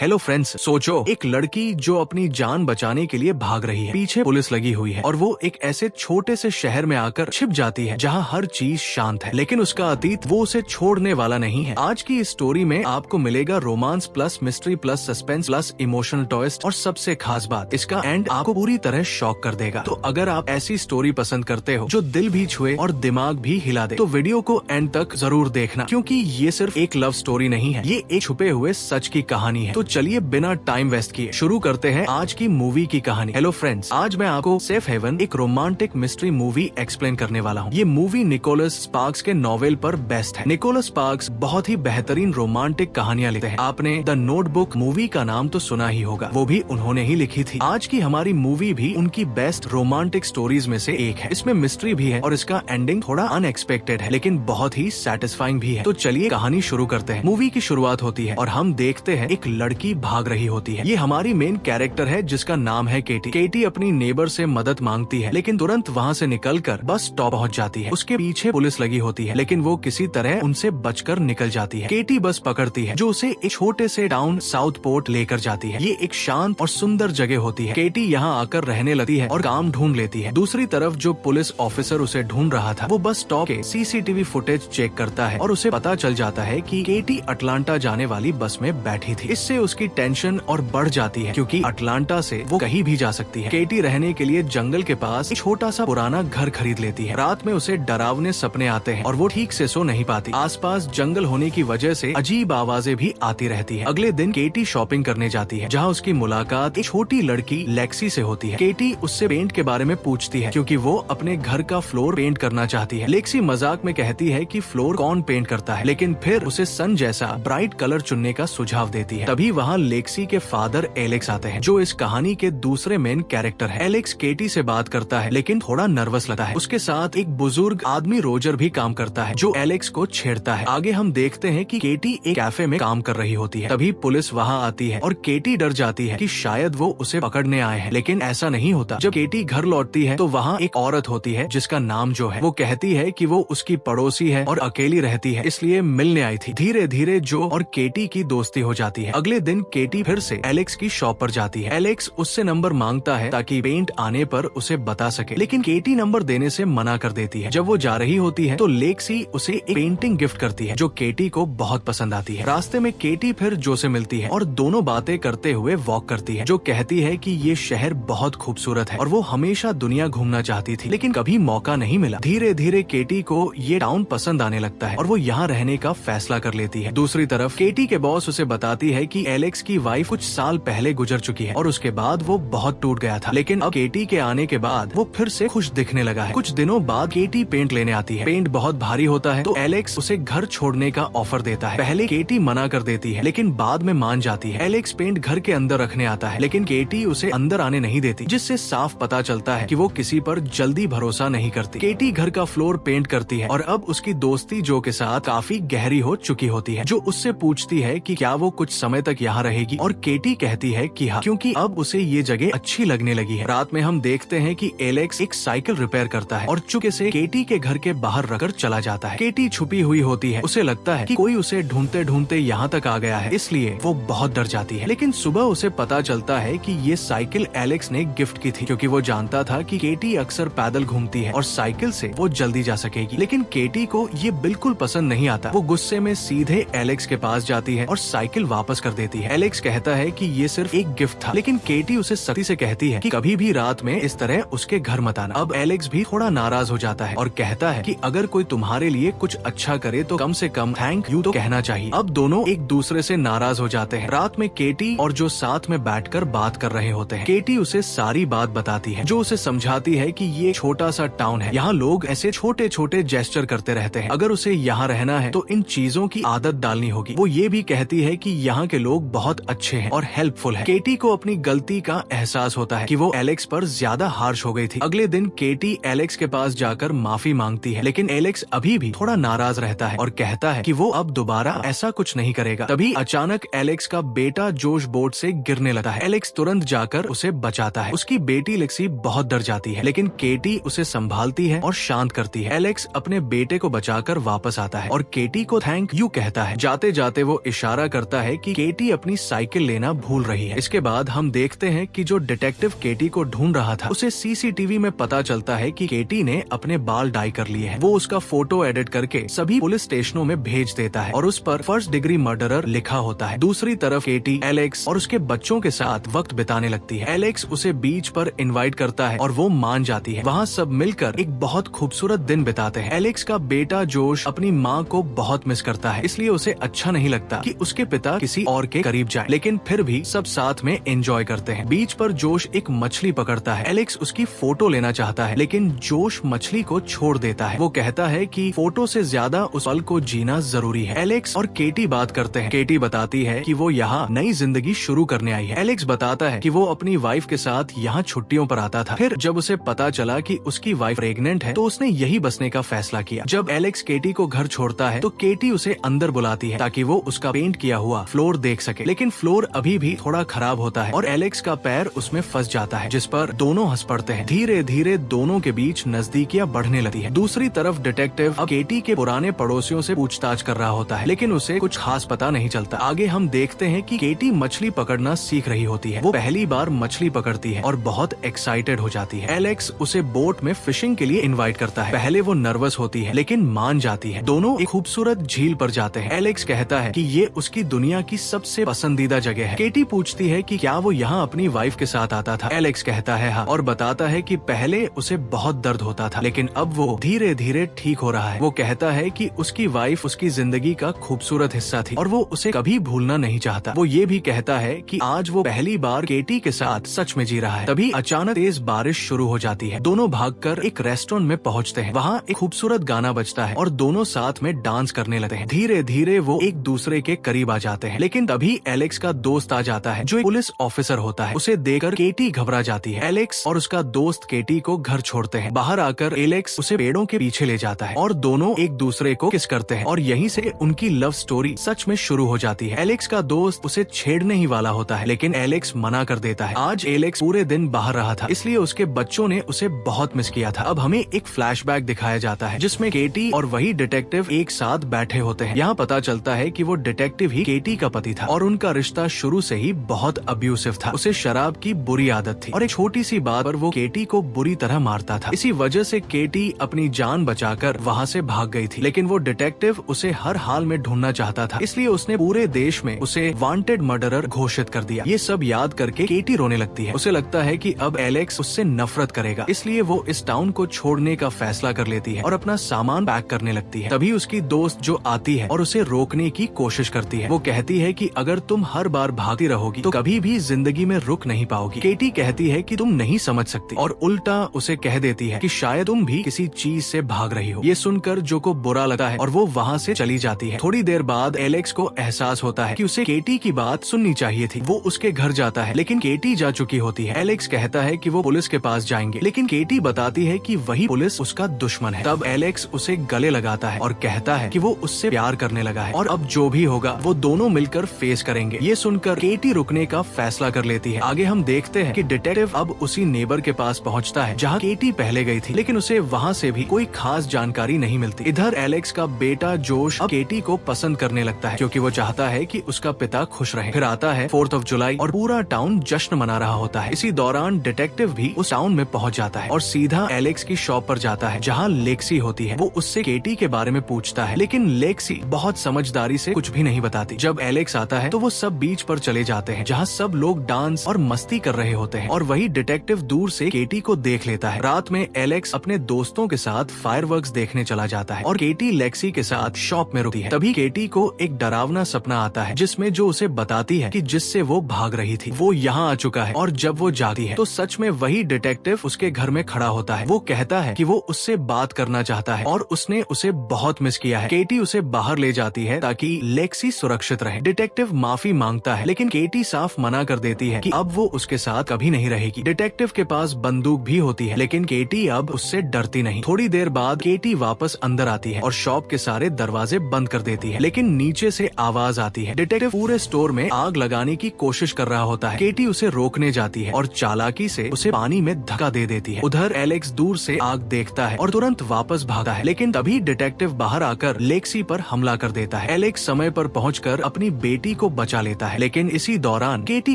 Hello friends, सोचो एक लड़की जो अपनी जान बचाने के लिए भाग रही है, पीछे पुलिस लगी हुई है और वो एक ऐसे छोटे से शहर में आकर छिप जाती है जहाँ हर चीज शांत है, लेकिन उसका अतीत वो उसे छोड़ने वाला नहीं है। आज की इस स्टोरी में आपको मिलेगा romance plus mystery plus suspense plus emotional twist और सबसे खास बात, इसका एंड आपको पूरी तरह शॉक कर देगा। तो अगर आप ऐसी स्टोरी पसंद करते हो जो दिल भी छुए और दिमाग भी हिला दे, तो वीडियो को एंड तक जरूर देखना, क्योंकि ये सिर्फ एक लव स्टोरी नहीं है, ये एक छुपे हुए सच की कहानी है। तो चलिए बिना टाइम वेस्ट किए शुरू करते हैं आज की मूवी की कहानी। हेलो फ्रेंड्स, आज मैं आपको सेफ हेवन एक रोमांटिक मिस्ट्री मूवी एक्सप्लेन करने वाला हूँ। ये मूवी निकोलस स्पार्क्स के नॉवेल पर बेस्ट है। निकोलस स्पार्क्स बहुत ही बेहतरीन रोमांटिक कहानियां लिखते हैं। आपने द नोटबुक मूवी का नाम तो सुना ही होगा, वो भी उन्होंने ही लिखी थी। आज की हमारी मूवी भी उनकी बेस्ट रोमांटिक स्टोरीज में से एक है। इसमें मिस्ट्री भी है और इसका एंडिंग थोड़ा अनएक्सपेक्टेड है, लेकिन बहुत ही सेटिस्फाइंग भी है। तो चलिए कहानी शुरू करते हैं। मूवी की शुरुआत होती है और हम देखते हैं एक लड़की भाग रही होती है। ये हमारी मेन कैरेक्टर है जिसका नाम है केटी। केटी अपनी नेबर से मदद मांगती है, लेकिन तुरंत वहाँ से निकलकर बस स्टॉप पहुँच जाती है। उसके पीछे पुलिस लगी होती है, लेकिन वो किसी तरह उनसे बचकर निकल जाती है। केटी बस पकड़ती है जो उसे एक छोटे से टाउन साउथ पोर्ट लेकर जाती है। ये एक शांत और सुंदर जगह होती है। केटी यहाँ आकर रहने लगती है और काम ढूंढ लेती है। दूसरी तरफ जो पुलिस ऑफिसर उसे ढूंढ रहा था, वो बस स्टॉप के सीसीटीवी फुटेज चेक करता है और उसे पता चल जाता है कि केटी अटलांटा जाने वाली बस में बैठी थी। इससे उसकी टेंशन और बढ़ जाती है, क्योंकि अटलांटा से वो कहीं भी जा सकती है। केटी रहने के लिए जंगल के पास एक छोटा सा पुराना घर खरीद लेती है। रात में उसे डरावने सपने आते हैं और वो ठीक से सो नहीं पाती। आसपास जंगल होने की वजह से अजीब आवाजें भी आती रहती है। अगले दिन केटी शॉपिंग करने जाती है, जहाँ उसकी मुलाकात एक छोटी लड़की लेक्सी से होती है। केटी उससे पेंट के बारे में पूछती है, क्योंकि वो अपने घर का फ्लोर पेंट करना चाहती है। लेक्सी मजाक में कहती है कि फ्लोर कौन पेंट करता है, लेकिन फिर उसे सन जैसा ब्राइट कलर चुनने का सुझाव देती है। तभी वहाँ लेक्सी के फादर एलेक्स आते हैं, जो इस कहानी के दूसरे मेन कैरेक्टर है। एलेक्स केटी से बात करता है, लेकिन थोड़ा नर्वस लगता है। उसके साथ एक बुजुर्ग आदमी रोजर भी काम करता है, जो एलेक्स को छेड़ता है। आगे हम देखते हैं कि केटी एक कैफे में काम कर रही होती है। तभी पुलिस वहाँ आती है और केटी डर जाती है कि शायद वो उसे पकड़ने आए हैं, लेकिन ऐसा नहीं होता। जब केटी घर लौटती है तो वहाँ एक औरत होती है जिसका नाम जो है। वो कहती है कि वो उसकी पड़ोसी है और अकेली रहती है, इसलिए मिलने आई थी। धीरे धीरे जो और केटी की दोस्ती हो जाती है। अगले दिन केटी फिर से एलेक्स की शॉप पर जाती है। एलेक्स उससे नंबर मांगता है ताकि पेंट आने पर उसे बता सके, लेकिन केटी नंबर देने से मना कर देती है। जब वो जा रही होती है तो लेक्सी उसे एक पेंटिंग गिफ्ट करती है, जो केटी को बहुत पसंद आती है। रास्ते में केटी फिर जो से मिलती है और दोनों बातें करते हुए वॉक करती है, जो कहती है कि ये शहर बहुत खूबसूरत है और वो हमेशा दुनिया घूमना चाहती थी, लेकिन कभी मौका नहीं मिला। धीरे धीरे केटी को ये टाउन पसंद आने लगता है और वो यहाँ रहने का फैसला कर लेती है। दूसरी तरफ केटी के बॉस उसे बताती है कि एलेक्स की वाइफ कुछ साल पहले गुजर चुकी है और उसके बाद वो बहुत टूट गया था, लेकिन अब केटी के आने के बाद वो फिर से खुश दिखने लगा है। कुछ दिनों बाद केटी पेंट लेने आती है। पेंट बहुत भारी होता है तो एलेक्स उसे घर छोड़ने का ऑफर देता है। पहले केटी मना कर देती है, लेकिन बाद में मान जाती है। एलेक्स पेंट घर के अंदर रखने आता है, लेकिन केटी उसे अंदर आने नहीं देती, जिससे साफ पता चलता है कि वो किसी पर जल्दी भरोसा नहीं करती। केटी घर का फ्लोर पेंट करती है और अब उसकी दोस्ती जो के साथ काफी गहरी हो चुकी होती है, जो उससे पूछती है कि क्या वो कुछ समय तक यहाँ रहेगी, और केटी कहती है कि हाँ, क्योंकि अब उसे ये जगह अच्छी लगने लगी है। रात में हम देखते हैं कि एलेक्स एक साइकिल रिपेयर करता है और चुपके से केटी के घर के बाहर रखकर चला जाता है। केटी छुपी हुई होती है, उसे लगता है कि कोई उसे ढूंढते ढूंढते यहाँ तक आ गया है, इसलिए वो बहुत डर जाती है। लेकिन सुबह उसे पता चलता है कि ये साइकिल एलेक्स ने गिफ्ट की थी, क्योंकि वो जानता था कि केटी अक्सर पैदल घूमती है और साइकिल से वो जल्दी जा सकेगी। लेकिन केटी को ये बिल्कुल पसंद नहीं आता। वो गुस्से में सीधे एलेक्स के पास जाती है और साइकिल वापस कर देती है। एलेक्स कहता है कि ये सिर्फ एक गिफ्ट था, लेकिन केटी उसे सख्ती से कहती है कि कभी भी रात में इस तरह उसके घर मत आना। अब एलेक्स भी थोड़ा नाराज हो जाता है और कहता है कि अगर कोई तुम्हारे लिए कुछ अच्छा करे तो कम से कम थैंक यू तो कहना चाहिए। अब दोनों एक दूसरे से नाराज हो जाते हैं। रात में केटी और जो साथ में बैठकर बात कर रहे होते हैं। केटी उसे सारी बात बताती है, जो उसे समझाती है कि ये छोटा सा टाउन है, यहाँ लोग ऐसे छोटे छोटे जेस्चर करते रहते हैं। अगर उसे यहाँ रहना है तो इन चीजों की आदत डालनी होगी। वो ये भी कहती है कि यहाँ के लोग बहुत अच्छे हैं और हेल्पफुल है। केटी को अपनी गलती का एहसास होता है कि वो एलेक्स पर ज्यादा हार्श हो गई थी। अगले दिन केटी एलेक्स के पास जाकर माफी मांगती है, लेकिन एलेक्स अभी भी थोड़ा नाराज रहता है और कहता है कि वो अब दोबारा ऐसा कुछ नहीं करेगा। तभी अचानक एलेक्स का बेटा जोश बोट से गिरने लगता है। एलेक्स तुरंत जाकर उसे बचाता है। उसकी बेटी लेक्सी बहुत डर जाती है, लेकिन केटी उसे संभालती है और शांत करती है। एलेक्स अपने बेटे को बचाकर वापस आता है और केटी को थैंक यू कहता है। जाते जाते वो इशारा करता है कि केटी केटी अपनी साइकिल लेना भूल रही है। इसके बाद हम देखते हैं कि जो डिटेक्टिव केटी को ढूंढ रहा था उसे सीसीटीवी में पता चलता है कि केटी ने अपने बाल डाई कर लिए हैं। वो उसका फोटो एडिट करके सभी पुलिस स्टेशनों में भेज देता है और उस पर फर्स्ट डिग्री मर्डरर लिखा होता है। दूसरी तरफ केटी एलेक्स और उसके बच्चों के साथ वक्त बिताने लगती है। एलेक्स उसे बीच पर इनवाइट करता है और वो मान जाती है। वहाँ सब मिलकर एक बहुत खूबसूरत दिन बिताते हैं। एलेक्स का बेटा जोश अपनी माँ को बहुत मिस करता है, इसलिए उसे अच्छा नहीं लगता कि उसके पिता किसी और के करीब जाए, लेकिन फिर भी सब साथ में एंजॉय करते हैं। बीच पर जोश एक मछली पकड़ता है। एलेक्स उसकी फोटो लेना चाहता है, लेकिन जोश मछली को छोड़ देता है। वो कहता है कि फोटो से ज्यादा उस पल को जीना जरूरी है। एलेक्स और केटी बात करते हैं। केटी बताती है कि वो यहाँ नई जिंदगी शुरू करने आई है। एलेक्स बताता है कि वो अपनी वाइफ के साथ यहाँ छुट्टियों पर आता था। फिर जब उसे पता चला कि उसकी वाइफ प्रेग्नेंट है तो उसने यही बसने का फैसला किया। जब एलेक्स केटी को घर छोड़ता है तो केटी उसे अंदर बुलाती है ताकि वो उसका पेंट किया हुआ फ्लोर देख सके, लेकिन फ्लोर अभी भी थोड़ा खराब होता है और एलेक्स का पैर उसमें फंस जाता है, जिस पर दोनों हंस पड़ते हैं। धीरे धीरे दोनों के बीच नजदीकियां बढ़ने लगती है। दूसरी तरफ डिटेक्टिव अब केटी के पुराने पड़ोसियों से पूछताछ कर रहा होता है, लेकिन उसे कुछ खास पता नहीं चलता। आगे हम देखते हैं कि केटी मछली पकड़ना सीख रही होती है। वो पहली बार मछली पकड़ती है और बहुत एक्साइटेड हो जाती है। एलेक्स उसे बोट में फिशिंग के लिए इनवाइट करता है। पहले वो नर्वस होती है, लेकिन मान जाती है। दोनों एक खूबसूरत झील पर जाते हैं। एलेक्स कहता है कि ये उसकी दुनिया की सबसे पसंदीदा जगह है। केटी पूछती है कि क्या वो यहाँ अपनी वाइफ के साथ आता था। एलेक्स कहता है हाँ, और बताता है कि पहले उसे बहुत दर्द होता था, लेकिन अब वो धीरे धीरे ठीक हो रहा है। वो कहता है कि उसकी वाइफ उसकी जिंदगी का खूबसूरत हिस्सा थी और वो उसे कभी भूलना नहीं चाहता। वो ये भी कहता है कि आज वो पहली बार केटी के साथ सच में जी रहा है। तभी अचानक तेज बारिश शुरू हो जाती है। दोनों भागकर एक रेस्टोरेंट में पहुंचते हैं। वहाँ एक खूबसूरत गाना बजता है और दोनों साथ में डांस करने लगते हैं। धीरे धीरे वो एक दूसरे के करीब आ जाते हैं, लेकिन तभी एलेक्स का दोस्त आ जाता है जो एक पुलिस ऑफिसर होता है। उसे देखकर केटी घबरा जाती है। एलेक्स और उसका दोस्त केटी को घर छोड़ते हैं। बाहर आकर एलेक्स उसे पेड़ों के पीछे ले जाता है और दोनों एक दूसरे को किस करते हैं और यहीं से उनकी लव स्टोरी सच में शुरू हो जाती है। एलेक्स का दोस्त उसे छेड़ने ही वाला होता है, लेकिन एलेक्स मना कर देता है। आज एलेक्स पूरे दिन बाहर रहा था, इसलिए उसके बच्चों ने उसे बहुत मिस किया था। अब हमें एक फ्लैशबैक दिखाया जाता है जिसमें केटी और वही डिटेक्टिव एक साथ बैठे होते हैं। यहाँ पता चलता है कि वो डिटेक्टिव ही केटी का पति था और उनका रिश्ता शुरू से ही बहुत अब्यूसिव था। उसे शराब की बुरी आदत थी और एक छोटी सी बात पर वो केटी को बुरी तरह मारता था। इसी वजह से केटी अपनी जान बचाकर वहाँ से भाग गई थी, लेकिन वो डिटेक्टिव उसे हर हाल में ढूंढना चाहता था, इसलिए उसने पूरे देश में उसे वांटेड मर्डरर घोषित कर दिया। ये सब याद करके केटी रोने लगती है। उसे लगता है कि अब एलेक्स उससे नफरत करेगा, इसलिए वो इस टाउन को छोड़ने का फैसला कर लेती है और अपना सामान पैक करने लगती है। तभी उसकी दोस्त जो आती है और उसे रोकने की कोशिश करती है। वो कहती है कि अगर तुम हर बार भागती रहोगी तो कभी भी जिंदगी में रुक नहीं पाओगी। केटी कहती है कि तुम नहीं समझ सकती और उल्टा उसे कह देती है कि शायद तुम भी किसी चीज से भाग रही हो। ये सुनकर जो को बुरा लगता है और वो वहाँ से चली जाती है। थोड़ी देर बाद एलेक्स को एहसास होता है कि उसे केटी की बात सुननी चाहिए थी। वो उसके घर जाता है, लेकिन केटी जा चुकी होती है। एलेक्स कहता है कि वो पुलिस के पास जाएंगे, लेकिन केटी बताती है कि वही पुलिस उसका दुश्मन है। तब एलेक्स उसे गले लगाता है और कहता है कि वो उससे प्यार करने लगा है और अब जो भी होगा वो दोनों मिलकर फेस करेंगे। ये सुनकर केटी रुकने का फैसला कर लेती है। आगे हम देखते हैं कि डिटेक्टिव अब उसी नेबर के पास पहुंचता है जहां केटी पहले गई थी, लेकिन उसे वहां से भी कोई खास जानकारी नहीं मिलती। इधर एलेक्स का बेटा जोश अब केटी को पसंद करने लगता है क्योंकि वो चाहता है कि उसका पिता खुश रहे। फिर आता है 4 जुलाई और पूरा टाउन जश्न मना रहा होता है। इसी दौरान डिटेक्टिव भी उस टाउन में पहुंच जाता है और सीधा एलेक्स की शॉप पर जाता है जहां लेक्सी होती है। वो उससे केटी के बारे में पूछता है, लेकिन लेक्सी बहुत समझदारी से कुछ भी नहीं बताती। जब एलेक्स आता है तो वो सब बीच पर चले जाते हैं जहाँ सब लोग डांस और मस्ती कर रहे होते हैं और वही डिटेक्टिव दूर से केटी को देख लेता है। रात में एलेक्स अपने दोस्तों के साथ फायरवर्क्स देखने चला जाता है और केटी लेक्सी के साथ शॉप में रुकती है। तभी केटी को एक डरावना सपना आता है जिसमें जो उसे बताती है कि जिससे वो भाग रही थी वो यहाँ आ चुका है और जब वो जाती है तो सच में वही डिटेक्टिव उसके घर में खड़ा होता है। वो कहता है कि वो उससे बात करना चाहता है और उसने उसे बहुत मिस किया है। केटी उसे बाहर ले जाती है ताकि लेक्सी सुरक्षित रहे। डिटेक्टिव माफी मांगता है, लेकिन केटी साफ मना कर देती है कि अब वो उसके साथ कभी नहीं रहेगी। डिटेक्टिव के पास बंदूक भी होती है, लेकिन केटी अब उससे डरती नहीं। थोड़ी देर बाद केटी वापस अंदर आती है और शॉप के सारे दरवाजे बंद कर देती है, लेकिन नीचे से आवाज आती है। डिटेक्टिव पूरे स्टोर में आग लगाने की कोशिश कर रहा होता है। केटी उसे रोकने जाती है और चालाकी से उसे पानी में धक्का दे देती है। उधर एलेक्स दूर से आग देखता है और तुरंत वापस भागता है, लेकिन तभी डिटेक्टिव बाहर आकर लेक्सी पर हमला कर देता है। एलेक्स समय पर पहुंचकर अपनी बेटी केटी को बचा लेता है, लेकिन इसी दौरान केटी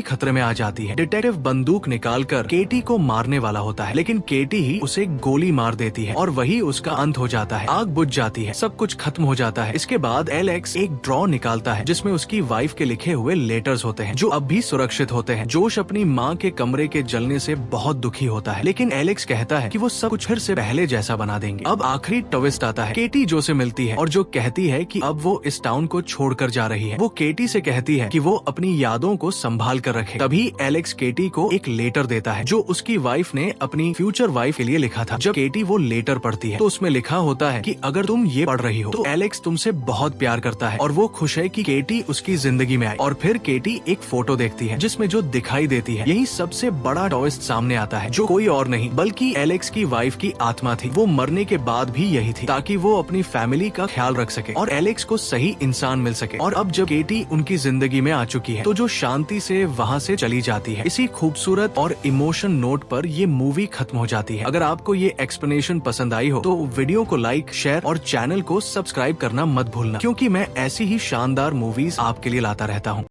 खतरे में आ जाती है। डिटेक्टिव बंदूक निकालकर केटी को मारने वाला होता है, लेकिन केटी ही उसे गोली मार देती है और वही उसका अंत हो जाता है। आग बुझ जाती है, सब कुछ खत्म हो जाता है। इसके बाद एलेक्स एक ड्रॉ निकालता है जिसमें उसकी वाइफ के लिखे हुए लेटर्स होते हैं जो अब भी सुरक्षित होते हैं। जोश अपनी माँ के कमरे के जलने से बहुत दुखी होता है, लेकिन एलेक्स कहता है कि वो सब कुछ फिर से पहले जैसा बना देंगे। अब आखिरी ट्विस्ट आता है। केटी जो से मिलती है और जो कहती है कि अब वो इस टाउन को छोड़कर जा रही है। वो केटी से कहती है कि वो अपनी यादों को संभाल कर रखे। तभी एलेक्स केटी को एक लेटर देता है जो उसकी वाइफ ने अपनी फ्यूचर वाइफ के लिए लिखा था। जब केटी वो लेटर पढ़ती है तो उसमें लिखा होता है कि अगर तुम ये पढ़ रही हो तो एलेक्स तुमसे बहुत प्यार करता है और वो खुश है कि केटी उसकी जिंदगी में आए। और फिर केटी एक फोटो देखती है जिसमें जो दिखाई देती है, यही सबसे बड़ा ट्विस्ट सामने आता है, जो कोई और नहीं बल्कि एलेक्स की वाइफ की आत्मा थी। वो मरने के बाद भी यही थी ताकि वो अपनी फैमिली का ख्याल रख सके और एलेक्स को सही इंसान मिल सके। और अब जब केटी उनकी जिंदगी में आ चुकी है तो जो शांति से वहाँ से चली जाती है। इसी खूबसूरत और इमोशन नोट पर ये मूवी खत्म हो जाती है। अगर आपको ये एक्सप्लेनेशन पसंद आई हो तो वीडियो को लाइक, शेयर और चैनल को सब्सक्राइब करना मत भूलना, क्योंकि मैं ऐसी ही शानदार मूवीज आपके लिए लाता रहता हूँ।